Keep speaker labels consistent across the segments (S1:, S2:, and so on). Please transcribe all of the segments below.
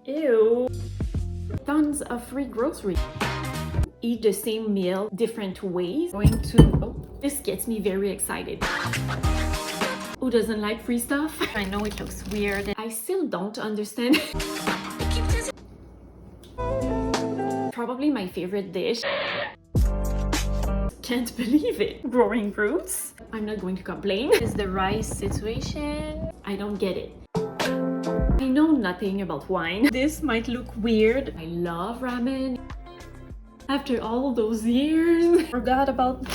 S1: Ew. Tons of free groceries. Eat the same meal different ways. This gets me very excited. Who doesn't like free stuff? I know it looks weird. I still don't understand. Probably my favorite dish. Can't believe it. Growing roots. I'm not going to complain. Is the rice situation? I don't get it. I know nothing about wine. This might look weird. I love ramen. After all those years, forgot about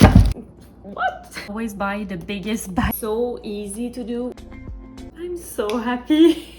S1: what? Always buy the biggest bag. So easy to do. I'm so happy.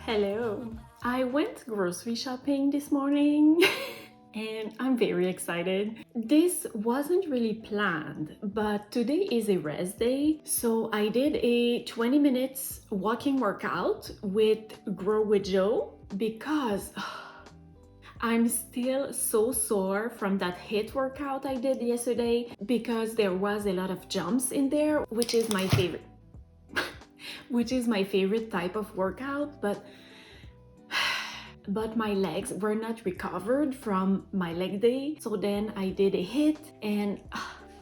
S1: Hello. I went grocery shopping this morning and I'm very excited. This wasn't really planned, but today is a rest day. So I did a 20 minutes walking workout with Grow with Joe because I'm still so sore from that HIIT workout I did yesterday because there was a lot of jumps in there, which is my favorite. Which is my favorite type of workout, but my legs were not recovered from my leg day. So then I did a HIIT and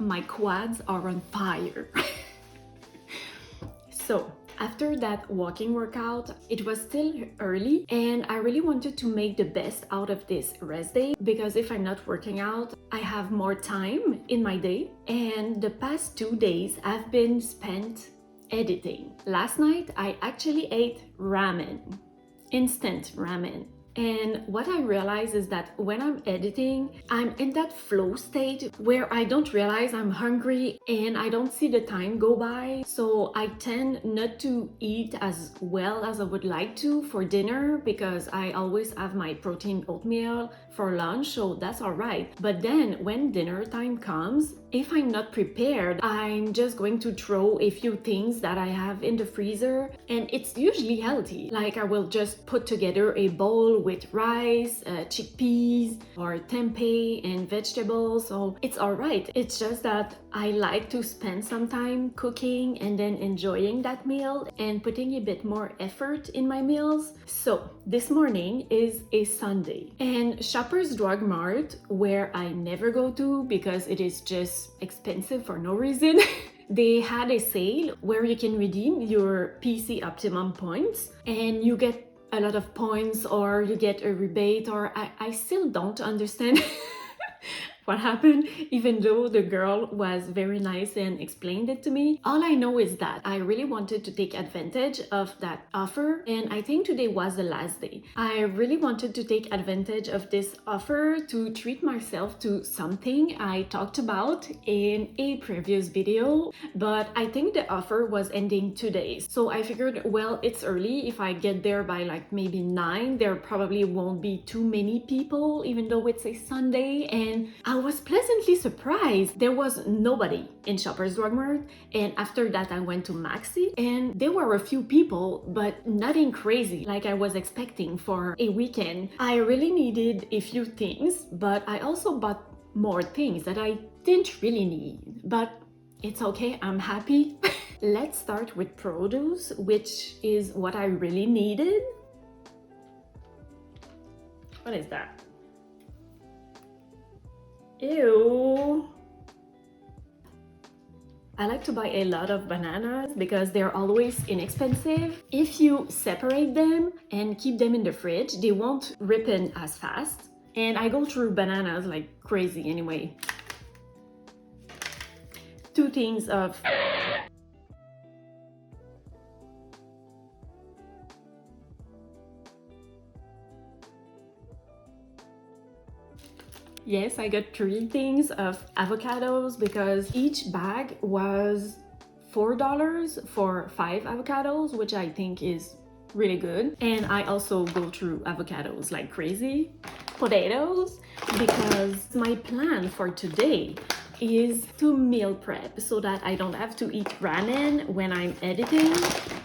S1: my quads are on fire. So after that walking workout, it was still early and I really wanted to make the best out of this rest day because if I'm not working out, I have more time in my day. And the past 2 days have been spent editing. Last night, I actually ate ramen, instant ramen. And what I realize is that when I'm editing, I'm in that flow state where I don't realize I'm hungry and I don't see the time go by. So I tend not to eat as well as I would like to for dinner because I always have my protein oatmeal for lunch, so that's all right. But then when dinner time comes, if I'm not prepared, I'm just going to throw a few things that I have in the freezer, and it's usually healthy. Like I will just put together a bowl with rice, chickpeas, or tempeh and vegetables, so it's all right. It's just that I like to spend some time cooking and then enjoying that meal and putting a bit more effort in my meals. So this morning is a Sunday, and Shoppers Drug Mart, where I never go to because it is just expensive for no reason, they had a sale where you can redeem your PC Optimum points and you get a lot of points or you get a rebate, or I still don't understand what happened, even though the girl was very nice and explained it to me. All I know is that I really wanted to take advantage of that offer, and I think today was the last day. I really wanted to take advantage of this offer to treat myself to something I talked about in a previous video, but I think the offer was ending today. So I figured, well, it's early. If I get there by like maybe 9, there probably won't be too many people, even though it's a Sunday, and I was pleasantly surprised. There was nobody in Shoppers Drug Mart, and after that I went to Maxi and there were a few people, but nothing crazy like I was expecting for a weekend. I really needed a few things, but I also bought more things that I didn't really need, but it's okay, I'm happy. Let's start with produce, which is what I really needed. What is that? Ew. I like to buy a lot of bananas because they're always inexpensive. If you separate them and keep them in the fridge, they won't ripen as fast. And I go through bananas like crazy anyway. Two things of yes, I got 3 things of avocados because each bag was $4 for 5 avocados, which I think is really good. And I also go through avocados like crazy. Potatoes, because my plan for today is to meal prep so that I don't have to eat ramen when I'm editing.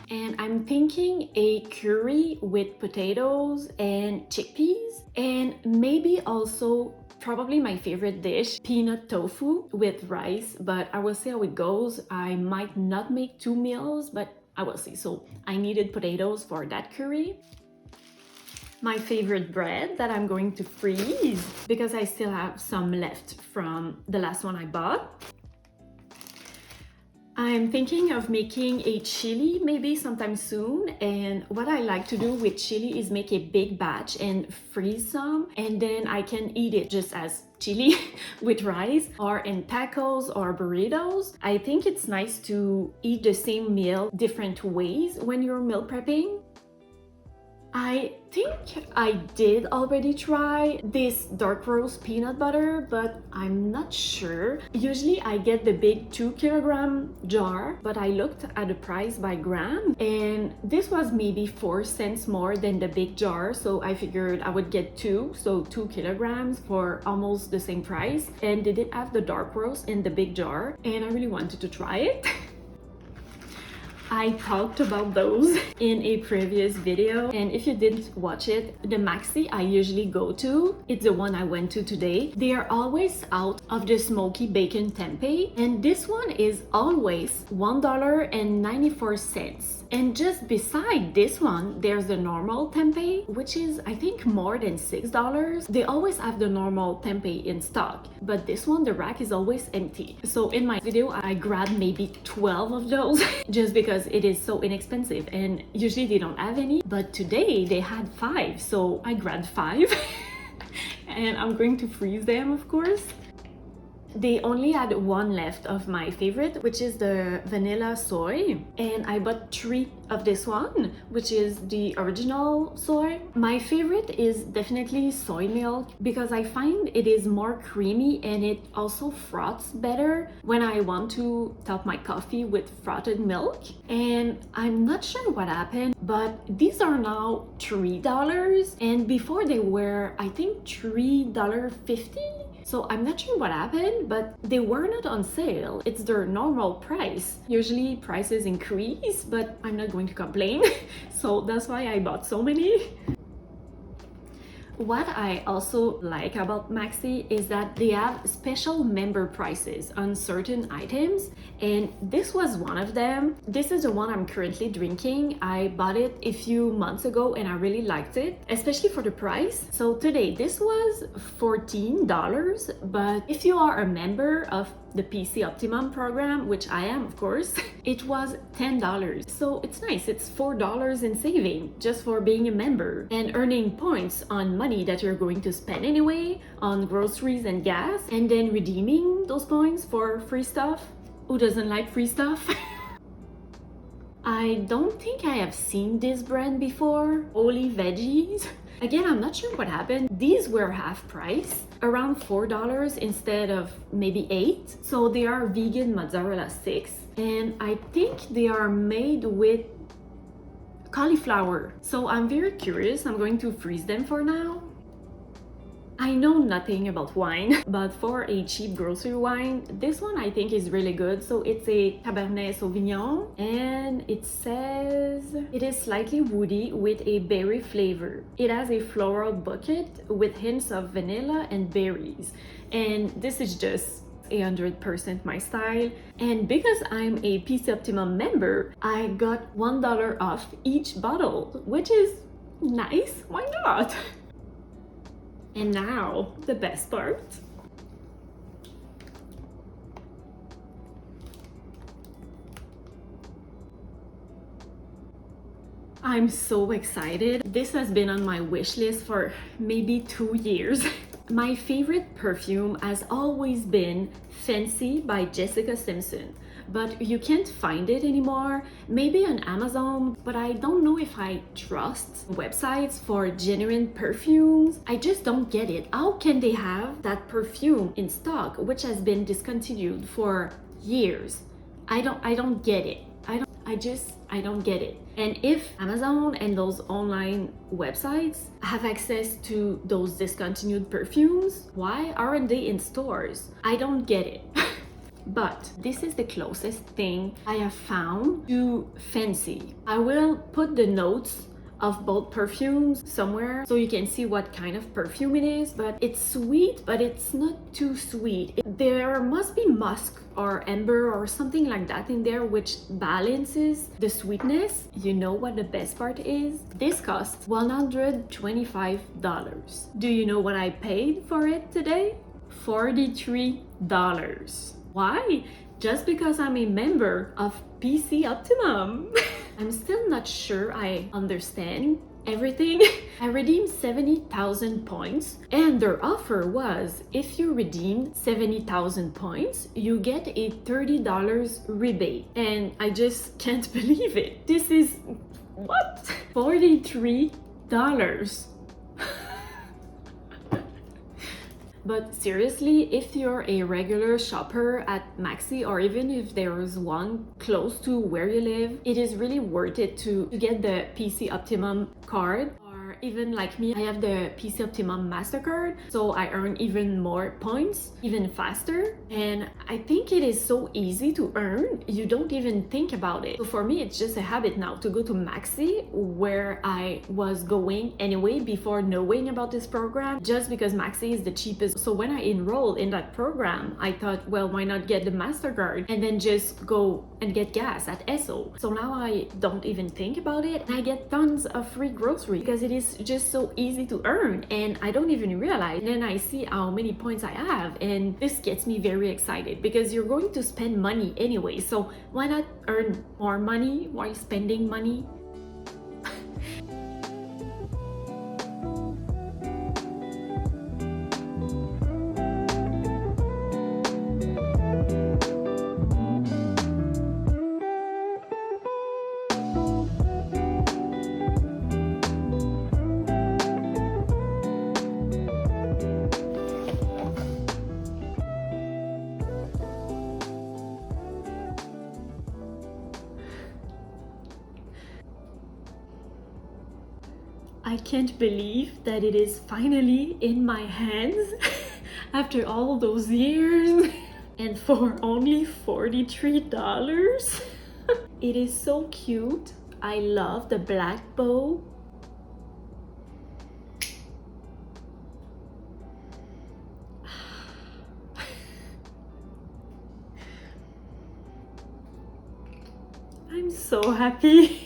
S1: And I'm thinking a curry with potatoes and chickpeas, and maybe also probably my favorite dish, peanut tofu with rice, but I will see how it goes. I might not make 2 meals, but I will see. So I needed potatoes for that curry. My favorite bread that I'm going to freeze because I still have some left from the last one I bought. I'm thinking of making a chili maybe sometime soon, and what I like to do with chili is make a big batch and freeze some, and then I can eat it just as chili with rice or in tacos or burritos. I think it's nice to eat the same meal different ways when you're meal prepping. I think I did already try this dark roast peanut butter, but I'm not sure. Usually I get the big 2 kilogram jar, but I looked at the price by gram and this was maybe 4 cents more than the big jar. So I figured I would get 2, so 2 kilograms for almost the same price. And they did have the dark roast in the big jar and I really wanted to try it. I talked about those in a previous video, and if you didn't watch it, the Maxi I usually go to, it's the one I went to today. They are always out of the smoky bacon tempeh, and this one is always $1.94. And just beside this one, there's the normal tempeh, which is I think more than $6. They always have the normal tempeh in stock, but this one, the rack is always empty. So in my video, I grabbed maybe 12 of those just because it is so inexpensive, and usually they don't have any, but today they had 5, so I grabbed 5 and I'm going to freeze them, of course. They only had one left of my favorite, which is the vanilla soy, and I bought 3 of this one, which is the original soy. My favorite is definitely soy milk because I find it is more creamy and it also froths better when I want to top my coffee with frothed milk. And I'm not sure what happened, but these are now $3, and before they were I think $3.50. So I'm not sure what happened, but they were not on sale. It's their normal price. Usually prices increase, but I'm not going to complain. So that's why I bought so many. What I also like about Maxi is that they have special member prices on certain items, and this was one of them. This is the one I'm currently drinking. I bought it a few months ago and I really liked it, especially for the price. So today this was $14, but if you are a member of the PC Optimum program, which I am of course, it was $10. So it's nice, it's $4 in saving just for being a member and earning points on money that you're going to spend anyway on groceries and gas, and then redeeming those points for free stuff. Who doesn't like free stuff? I don't think I have seen this brand before, Holy Veggies. Again, I'm not sure what happened. These were half price, around $4 instead of maybe 8. So they are vegan mozzarella sticks, and I think they are made with cauliflower. So I'm very curious. I'm going to freeze them for now. I know nothing about wine, but for a cheap grocery wine, this one I think is really good. So it's a Cabernet Sauvignon, and it says it is slightly woody with a berry flavor. It has a floral bucket with hints of vanilla and berries, and this is just 100% my style. And because I'm a PC Optimum member, I got $1 off each bottle, which is nice. Why not? And now, the best part. I'm so excited. This has been on my wish list for maybe 2 years. My favorite perfume has always been Fancy by Jessica Simpson, but you can't find it anymore. Maybe on Amazon, but I don't know if I trust websites for genuine perfumes. I just don't get it. How can they have that perfume in stock which has been discontinued for years? I don't get it. I don't get it. And if Amazon and those online websites have access to those discontinued perfumes, why aren't they in stores? I don't get it. But this is the closest thing I have found to Fancy. I will put the notes of both perfumes somewhere so you can see what kind of perfume it is, but it's sweet, but it's not too sweet. There must be musk or amber or something like that in there which balances the sweetness. You know what the best part is? This costs $125. Do you know what I paid for it today? $43. Why? Just because I'm a member of PC Optimum. I'm still not sure I understand everything. I redeemed 70,000 points, and their offer was if you redeem 70,000 points, you get a $30 rebate. And I just can't believe it. This is what? $43. But seriously, if you're a regular shopper at Maxi, or even if there's one close to where you live, it is really worth it to get the PC Optimum card. Or even like me, I have the PC Optimum MasterCard, so I earn even more points, even faster. And I think it is so easy to earn, you don't even think about it. So for me, it's just a habit now to go to Maxi, where I was going anyway before knowing about this program, just because Maxi is the cheapest. So when I enrolled in that program, I thought, well, why not get the MasterCard and then just go and get gas at Esso? So now I don't even think about it. I get tons of free groceries because it is just so easy to earn, and I don't even realize. And then I see how many points I have, and this gets me very excited because you're going to spend money anyway. So why not earn more money while spending money? I can't believe that it is finally in my hands after all those years and for only $43. It is so cute. I love the black bow. I'm so happy.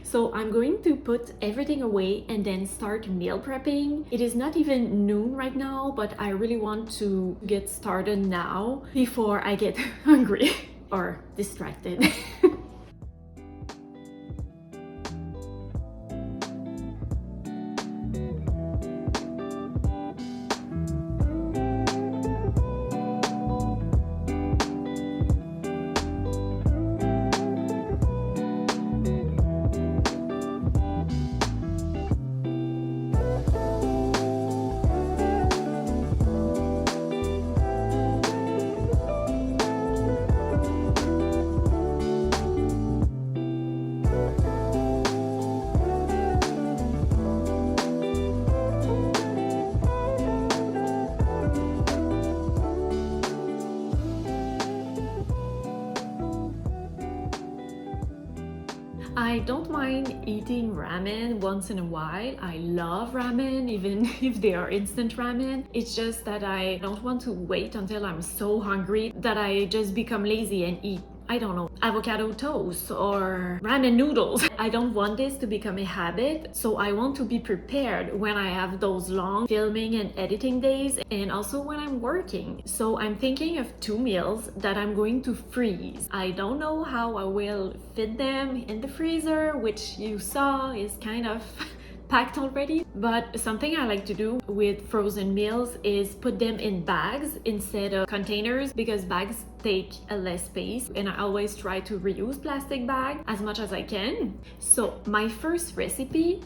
S1: So I'm going to put everything away and then start meal prepping. It is not even noon right now, but I really want to get started now before I get hungry or distracted. I don't mind eating ramen once in a while. I love ramen, even if they are instant ramen. It's just that I don't want to wait until I'm so hungry that I just become lazy and eat I don't know, avocado toast or ramen noodles. I don't want this to become a habit, so I want to be prepared when I have those long filming and editing days, and also when I'm working. So I'm thinking of 2 meals that I'm going to freeze. I don't know how I will fit them in the freezer, which you saw is kind of packed already, but something I like to do with frozen meals is put them in bags instead of containers, because bags take a less space, and I always try to reuse plastic bag as much as I can. So my first recipe,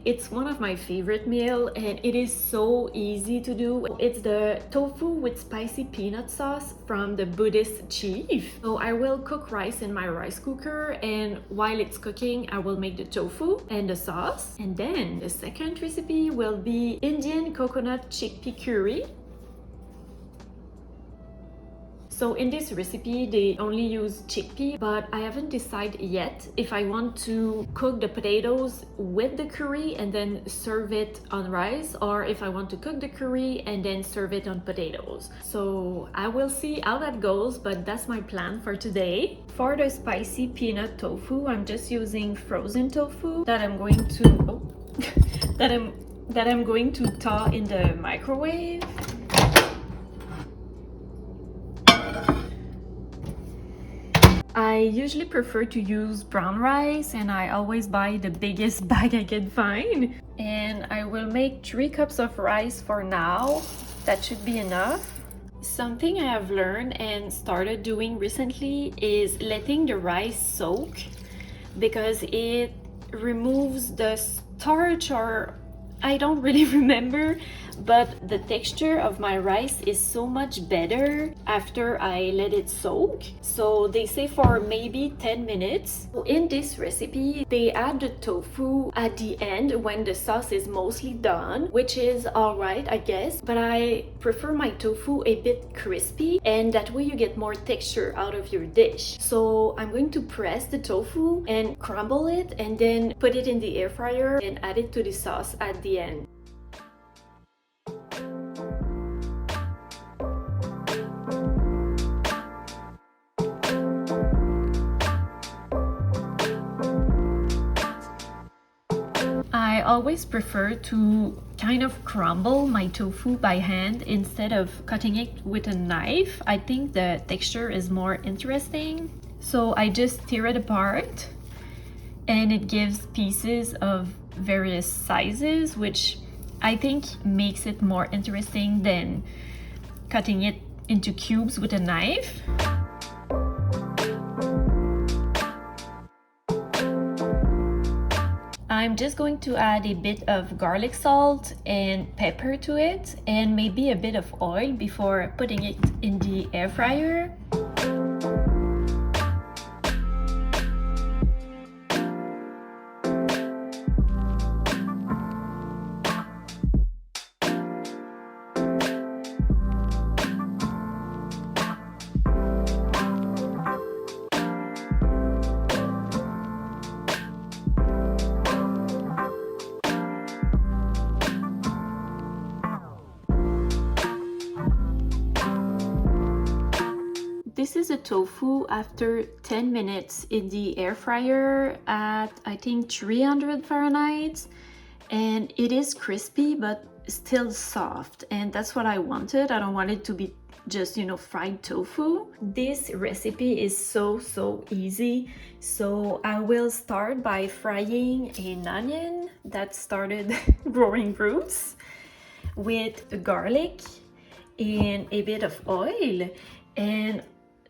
S1: it's one of my favorite meal and it is so easy to do. It's the tofu with spicy peanut sauce from the Buddhist chief. So I will cook rice in my rice cooker, and while it's cooking I will make the tofu and the sauce. And then the second recipe will be Indian coconut chickpea curry. So in this recipe, they only use chickpea, but I haven't decided yet if I want to cook the potatoes with the curry and then serve it on rice, or if I want to cook the curry and then serve it on potatoes. So I will see how that goes, but that's my plan for today. For the spicy peanut tofu, I'm just using frozen tofu that I'm going to that I'm going to thaw in the microwave. I usually prefer to use brown rice, and I always buy the biggest bag I can find. And I will make 3 cups of rice for now. That should be enough. Something I have learned and started doing recently is letting the rice soak, because it removes the starch, or I don't really remember, but the texture of my rice is so much better after I let it soak. So they say for maybe 10 minutes. In this recipe, they add the tofu at the end when the sauce is mostly done, which is alright, I guess, but I prefer my tofu a bit crispy, and that way you get more texture out of your dish. So I'm going to press the tofu and crumble it, and then put it in the air fryer and add it to the sauce at the end. I always prefer to kind of crumble my tofu by hand instead of cutting it with a knife. I think the texture is more interesting. So I just tear it apart, and it gives pieces of various sizes, which I think makes it more interesting than cutting it into cubes with a knife. I'm just going to add a bit of garlic salt and pepper to it, and maybe a bit of oil before putting it in the air fryer. This is a tofu after 10 minutes in the air fryer at I think 300 Fahrenheit, and it is crispy but still soft, and that's what I wanted. I don't want it to be just, you know, fried tofu. This recipe is so easy. So I will start by frying an onion that started growing roots with garlic and a bit of oil. And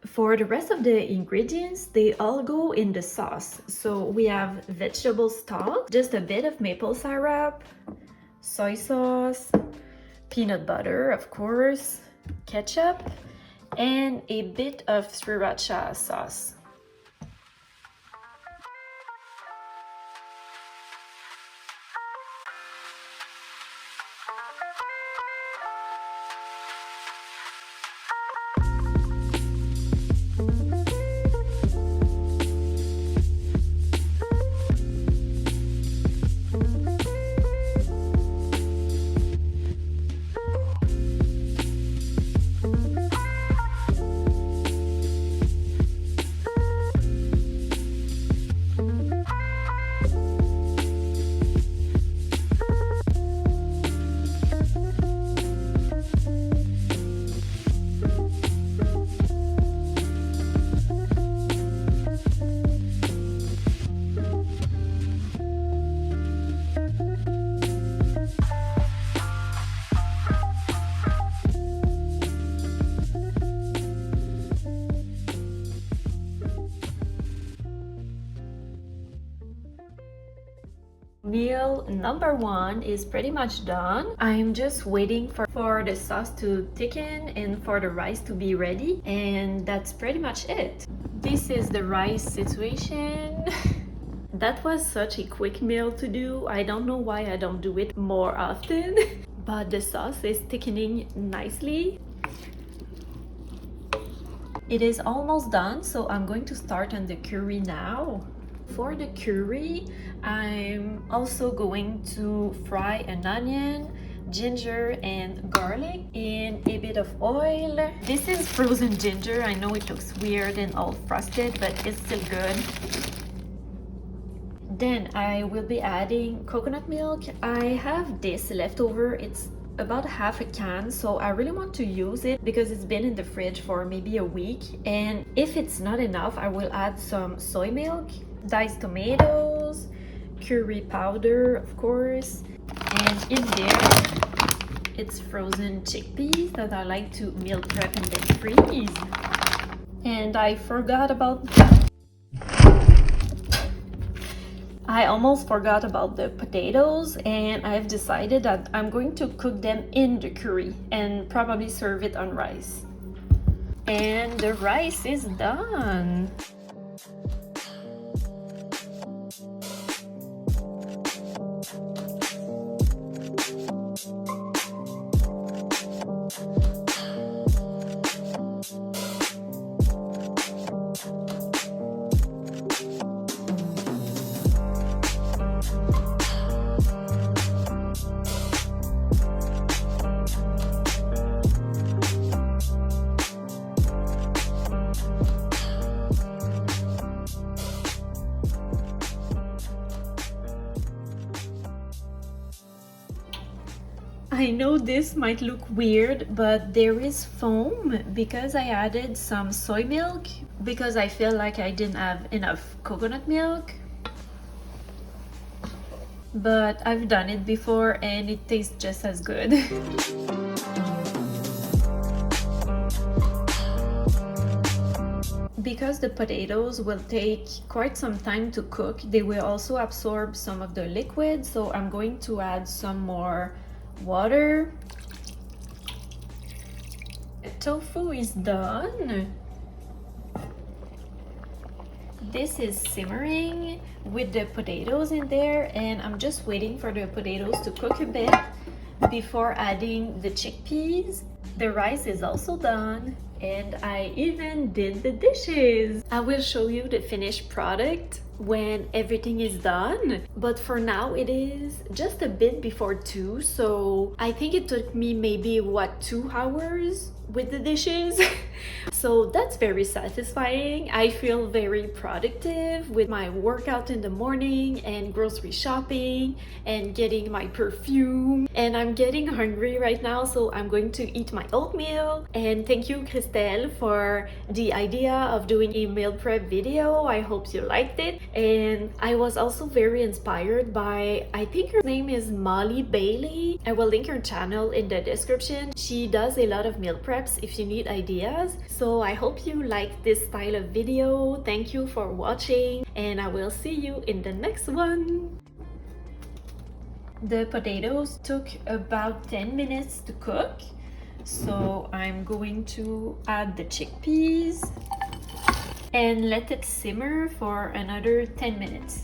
S1: for the rest of the ingredients, they all go in the sauce. So we have vegetable stock, just a bit of maple syrup, soy sauce, peanut butter, of course, ketchup, and a bit of sriracha sauce. meal number 1 is pretty much done. I'm just waiting for the sauce to thicken and for the rice to be ready, and that's pretty much it. This is the rice situation. That was such a quick meal to do. I don't know why I don't do it more often. But the sauce is thickening nicely. It is almost done, so I'm going to start on the curry now. For the curry, I'm also going to fry an onion, ginger and garlic in a bit of oil. This is frozen ginger. I know it looks weird and all frosted, but it's still good. Then I will be adding coconut milk. I have this leftover. It's about half a can, so I really want to use it because it's been in the fridge for maybe a week. And if it's not enough, I will add some soy milk, diced tomatoes, curry powder, of course, and in there it's frozen chickpeas that I like to meal prep and then freeze. And I almost forgot about the potatoes, and I've decided that I'm going to cook them in the curry and probably serve it on rice. And the rice is done. I know this might look weird, but there is foam because I added some soy milk because I feel like I didn't have enough coconut milk. But I've done it before and it tastes just as good. Because the potatoes will take quite some time to cook, they will also absorb some of the liquid, so I'm going to add some more water. The tofu is done. This is simmering with the potatoes in there, and I'm just waiting for the potatoes to cook a bit before adding the chickpeas. The rice is also done, and I even did the dishes. I will show you the finished product when everything is done, but for now it is just a bit before 2, so I think it took me maybe 2 hours with the dishes. So that's very satisfying. I feel very productive with my workout in the morning and grocery shopping and getting my perfume, and I'm getting hungry right now, so I'm going to eat my oatmeal. And thank you, Christelle, for the idea of doing a meal prep video. I hope you liked it. And I was also very inspired by, I think her name is Molly Bailey. I will link her channel in the description. She does a lot of meal preps if you need ideas. So I hope you like this style of video. Thank you for watching, and I will see you in the next one. The potatoes took about 10 minutes to cook, so I'm going to add the chickpeas and let it simmer for another 10 minutes.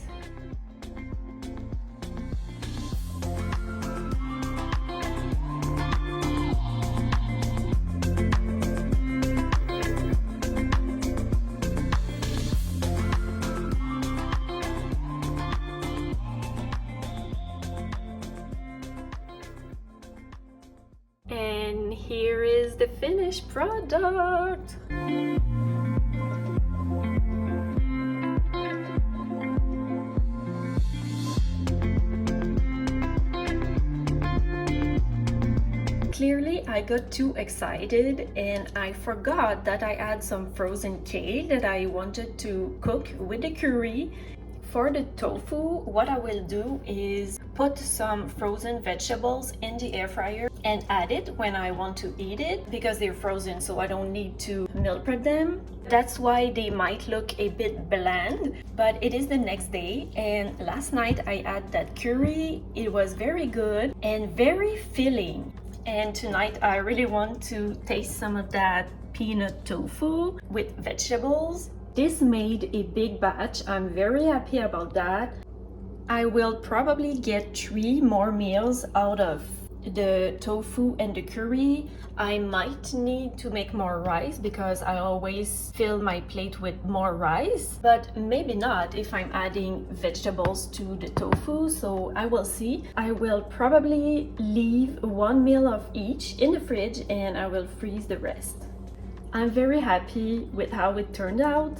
S1: And here is the finished product. Clearly, I got too excited and I forgot that I had some frozen kale that I wanted to cook with the curry. For the tofu, what I will do is put some frozen vegetables in the air fryer and add it when I want to eat it because they're frozen, so I don't need to meal prep them. That's why they might look a bit bland, but it is the next day, and last night I had that curry. It was very good and very filling. And tonight I really want to taste some of that peanut tofu with vegetables. This made a big batch. I'm very happy about that. I will probably get 3 more meals out of the tofu and the curry. I might need to make more rice because I always fill my plate with more rice, but maybe not if I'm adding vegetables to the tofu, so I will see. I will probably leave 1 meal of each in the fridge and I will freeze the rest. I'm very happy with how it turned out.